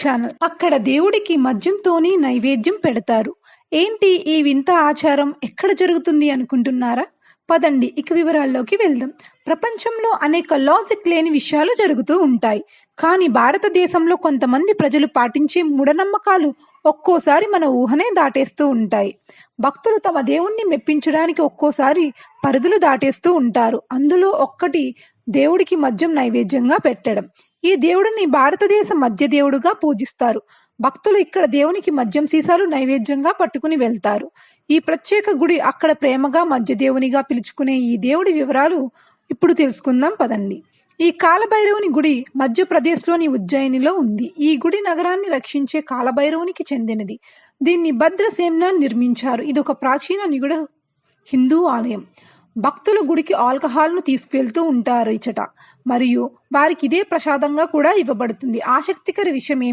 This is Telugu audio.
ఛానల్. అక్కడ దేవుడికి మద్యంతోని నైవేద్యం పెడతారు. ఏంటి ఈ వింత ఆచారం ఎక్కడ జరుగుతుంది అనుకుంటున్నారా? పదండి ఇక వివరాల్లోకి వెళ్దాం. ప్రపంచంలో అనేక లాజిక్ లేని విషయాలు జరుగుతూ ఉంటాయి. కానీ భారతదేశంలో కొంతమంది ప్రజలు పాటించే మూఢనమ్మకాలు ఒక్కోసారి మన ఊహనే దాటేస్తూ ఉంటాయి. భక్తులు తమ దేవుణ్ణి మెప్పించడానికి ఒక్కోసారి పరిధులు దాటేస్తూ ఉంటారు. అందులో ఒక్కటి దేవుడికి మద్యం నైవేద్యంగా పెట్టడం. ఈ దేవుడిని భారతదేశ మద్య దేవుడుగా పూజిస్తారు. భక్తులు ఇక్కడ దేవునికి మద్యం సీసాలు నైవేద్యంగా పట్టుకుని వెళ్తారు. ఈ ప్రత్యేక గుడి అక్కడ ప్రేమగా మద్య దేవునిగా పిలుచుకునే ఈ దేవుడి వివరాలు ఇప్పుడు తెలుసుకుందాం పదండి. ఈ కాలభైరవుని గుడి మధ్యప్రదేశ్లోని ఉజ్జయినిలో ఉంది. ఈ గుడి నగరాన్ని రక్షించే కాలభైరవునికి చెందినది. దీన్ని భద్రసేమ్నాన్ నిర్మించారు. ఇది ఒక ప్రాచీన నిగుడ హిందూ ఆలయం. భక్తులు గుడికి ఆల్కహాల్ను తీసుకెళ్తూ ఉంటారు ఇచ్చట, మరియు వారికి ఇదే ప్రసాదంగా కూడా ఇవ్వబడుతుంది. ఆసక్తికర విషయం